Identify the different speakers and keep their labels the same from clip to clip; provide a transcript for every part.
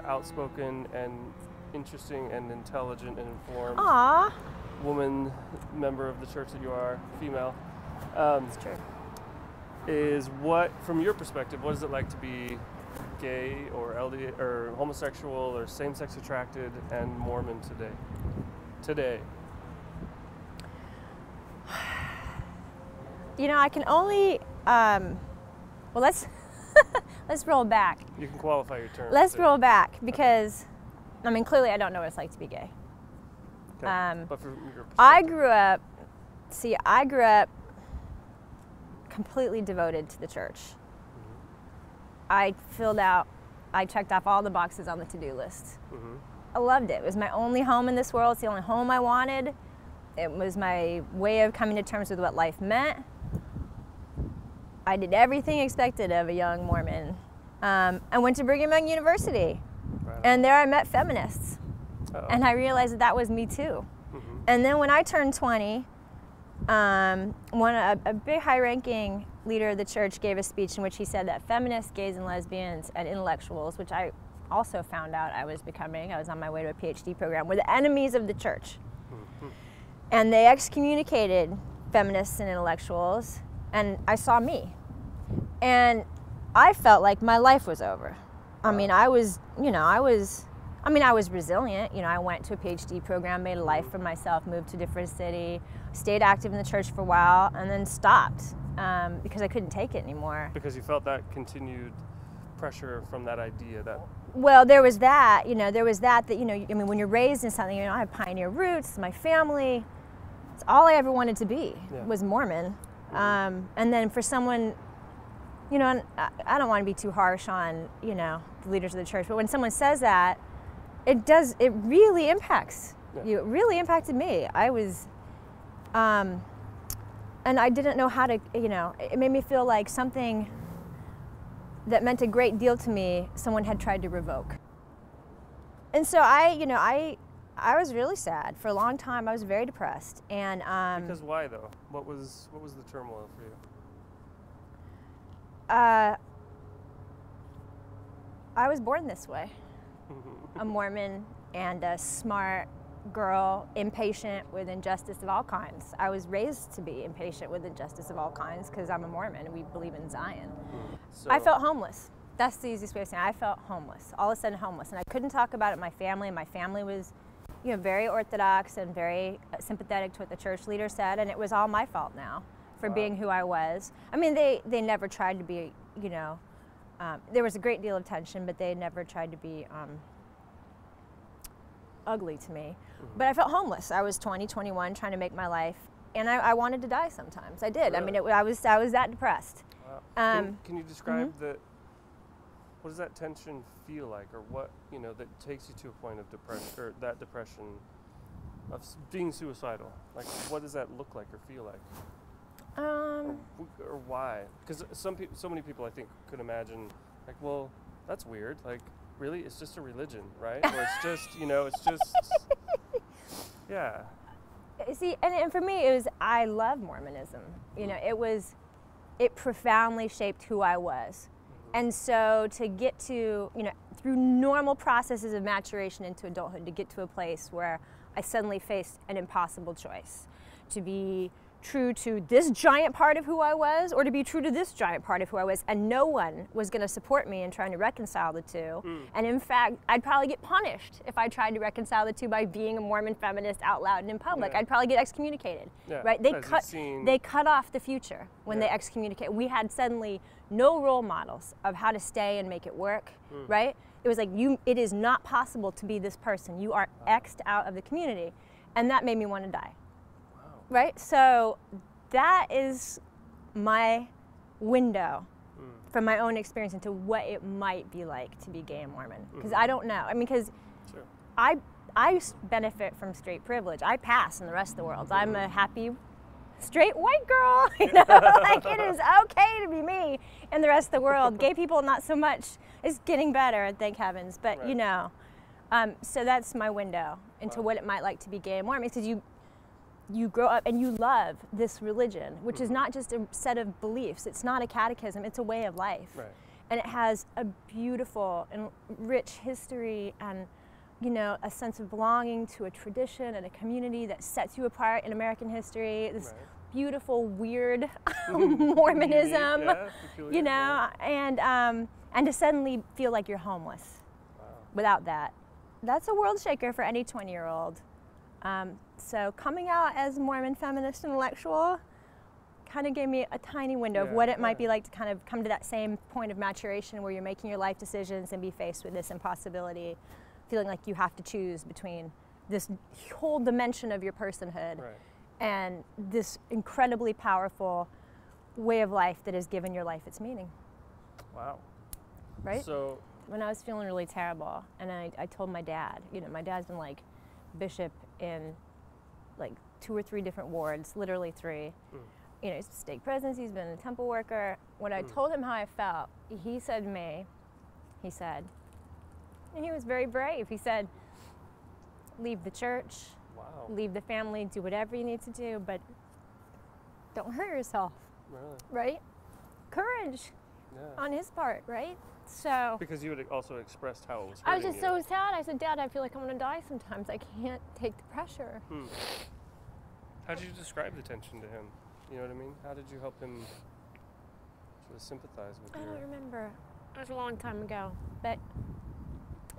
Speaker 1: outspoken and interesting and intelligent and informed
Speaker 2: Aww.
Speaker 1: woman member of the church that you are, female.
Speaker 2: That's true.
Speaker 1: Is what, from your perspective, what is it like to be gay or LD or homosexual or same-sex attracted and Mormon today?
Speaker 2: You know, I can only, well, let's roll back.
Speaker 1: You can qualify your terms.
Speaker 2: Let's roll back because, I mean, clearly I don't know what it's like to be gay.
Speaker 1: Okay. But from your perspective.
Speaker 2: I grew up completely devoted to the church.
Speaker 1: Mm-hmm.
Speaker 2: I checked off all the boxes on the to-do list.
Speaker 1: Mm-hmm.
Speaker 2: I loved it. It was my only home in this world. It's the only home I wanted. It was my way of coming to terms with what life meant. I did everything expected of a young Mormon. I went to Brigham Young University,
Speaker 1: Right.
Speaker 2: and there I met feminists.
Speaker 1: Uh-oh.
Speaker 2: And I realized that was me too.
Speaker 1: Mm-hmm.
Speaker 2: And then when I turned 20, a big high-ranking leader of the church gave a speech in which he said that feminists, gays, and lesbians and intellectuals, which I also found out I was becoming, I was on my way to a PhD program, were the enemies of the church.
Speaker 1: Mm-hmm.
Speaker 2: And they excommunicated feminists and intellectuals, and I saw me. And I felt like my life was over. I mean, I was resilient. You know, I went to a PhD program, made a life for myself, moved to a different city, stayed active in the church for a while, and then stopped because I couldn't take it anymore.
Speaker 1: Because you felt that continued pressure from that idea that...
Speaker 2: Well, there was that, you know, you know, I mean, when you're raised in something, you know, I have pioneer roots, my family, it's all I ever wanted to be was Mormon. And then for someone, you know, and I don't want to be too harsh on, you know, the leaders of the church, but when someone says that, it really impacts you. It really impacted me. I was, and I didn't know how to, you know, it made me feel like something that meant a great deal to me, someone had tried to revoke. And so I was really sad. For a long time, I was very depressed. And
Speaker 1: because why though? What was the turmoil for you?
Speaker 2: I was born this way. A Mormon and a smart girl, impatient with injustice of all kinds. I was raised to be impatient with injustice of all kinds because I'm a Mormon and we believe in Zion.
Speaker 1: So,
Speaker 2: I felt homeless. That's the easiest way of saying it. I felt homeless, all of a sudden homeless. And I couldn't talk about it with my family. My family was, you know, very orthodox and very sympathetic to what the church leader said, and it was all my fault now for being who I was. I mean, they never tried to be, you know, there was a great deal of tension, but they never tried to be ugly to me. But I felt homeless. I was 20, 21, trying to make my life, and I wanted to die sometimes. I did.
Speaker 1: Really?
Speaker 2: I mean, I was that depressed.
Speaker 1: Wow. Can you describe what does that tension feel like, or what, you know, that takes you to a point of depression, or that depression of being suicidal? Like, what does that look like or feel like? Or why? Because so many people, I think, could imagine, like, well, that's weird. Like, really, it's just a religion, right? Or it's just, you know, it's just, yeah.
Speaker 2: See, and for me, it was, I love Mormonism. You know, it profoundly shaped who I was. And so to get to, you know, through normal processes of maturation into adulthood, to get to a place where I suddenly faced an impossible choice, to be true to this giant part of who I was, or to be true to this giant part of who I was, and no one was going to support me in trying to reconcile the two. And in fact, I'd probably get punished if I tried to reconcile the two by being a Mormon feminist out loud and in public. I'd probably get excommunicated, right? They cut off the future when they excommunicate. We had suddenly no role models of how to stay and make it work, right? It was like, it is not possible to be this person. You are X'd out of the community. And that made me want to die. Right? So that is my window from my own experience into what it might be like to be gay and Mormon. Because I don't know. I mean, because I benefit from straight privilege. I pass in the rest of the world. I'm a happy straight white girl. You know, like, it is okay to be me in the rest of the world. Gay people, not so much. It's getting better, thank heavens. But you know, so that's my window into what it might like to be gay and Mormon. Because you grow up and you love this religion, which is not just a set of beliefs. It's not a catechism. It's a way of life. And it has a beautiful and rich history and, you know, a sense of belonging to a tradition and a community that sets you apart in American history. This beautiful, weird Mormonism, you know, and to suddenly feel like you're homeless without that. That's a world shaker for any 20-year-old. So coming out as Mormon feminist intellectual kind of gave me a tiny window of what it might be like to kind of come to that same point of maturation where you're making your life decisions and be faced with this impossibility, feeling like you have to choose between this whole dimension of your personhood and this incredibly powerful way of life that has given your life its meaning.
Speaker 1: Wow.
Speaker 2: Right?
Speaker 1: So
Speaker 2: when I was feeling really terrible, and I told my dad, you know, my dad's been like bishop in like 2 or 3 different wards, literally 3. You know, he's stake president, he's been a temple worker. When I told him how I felt, he said to me, he said, and he was very brave, he said, leave the church, leave the family, do whatever you need to do, but don't hurt yourself. Right? Courage on his part, right? So
Speaker 1: because you had also expressed how it was
Speaker 2: I was
Speaker 1: hurting
Speaker 2: just so sad. I said, Dad, I feel like I'm gonna die sometimes. I can't take the pressure.
Speaker 1: How did you describe the tension to him? You know what I mean? How did you help him sort of sympathize with you?
Speaker 2: I don't remember. It was a long time ago. But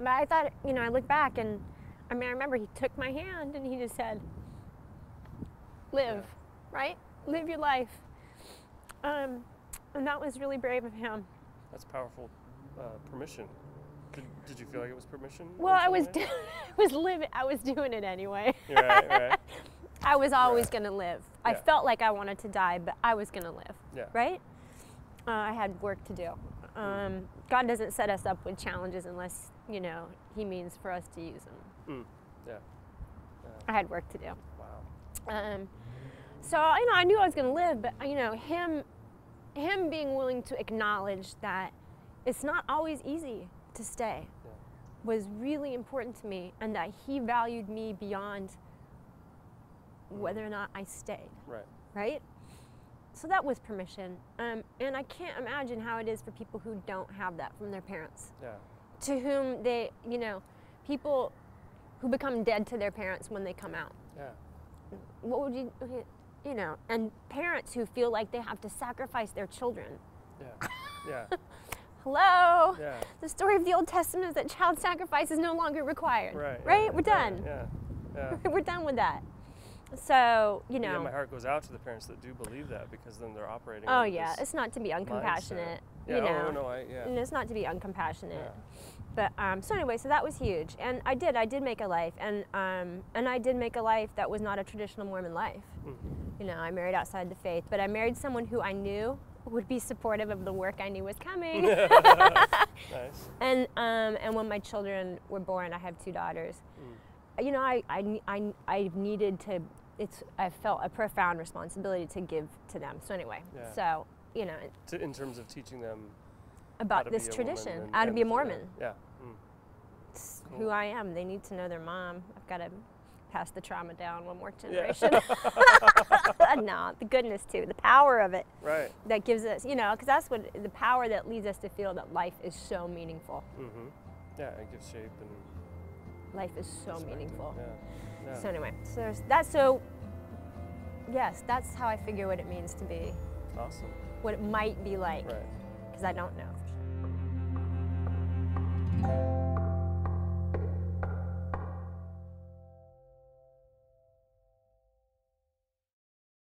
Speaker 2: I thought, you know, I look back and I mean, I remember he took my hand and he just said, live, right? Live your life. And that was really brave of him.
Speaker 1: That's powerful permission. Did you feel like it was permission?
Speaker 2: Well, I was doing it anyway.
Speaker 1: Right.
Speaker 2: I was always going to live. I felt like I wanted to die, but I was going to live, right? I had work to do. God doesn't set us up with challenges unless, you know, he means for us to use them. I had work to do.
Speaker 1: Wow.
Speaker 2: So, you know, I knew I was going to live, but, you know, him being willing to acknowledge that it's not always easy to stay was really important to me, and that he valued me beyond whether or not I stayed. Right? So that was permission. And I can't imagine how it is for people who don't have that from their parents. To whom they, you know, people who become dead to their parents when they come out. What would you know, and parents who feel like they have to sacrifice their children. Hello? The story of the Old Testament is that child sacrifice is no longer required. Right? We're done. We're done with that. So, you know.
Speaker 1: My heart goes out to the parents that do believe that, because then they're operating.
Speaker 2: Oh yeah, it's not to be uncompassionate. You know. And it's not to be uncompassionate. But so anyway, so that was huge, and I did make a life, and I did make a life that was not a traditional Mormon life. You know, I married outside the faith, but I married someone who I knew would be supportive of the work I knew was coming. And when my children were born, I have 2 daughters. You know, I needed to. I felt a profound responsibility to give to them. So anyway, so you know,
Speaker 1: in terms of teaching them
Speaker 2: about this tradition, how to be a Mormon. It's
Speaker 1: cool.
Speaker 2: who I am. They need to know their mom. I've got to pass the trauma down one more generation. No, the goodness too, the power of it. That gives us, you know, because that's what the power that leads us to feel that life is so meaningful.
Speaker 1: It gives shape and
Speaker 2: life is so meaningful.
Speaker 1: So
Speaker 2: anyway, so there's that. So yes, that's how I figure what it means to be.
Speaker 1: Awesome.
Speaker 2: What it might be like, because I don't know.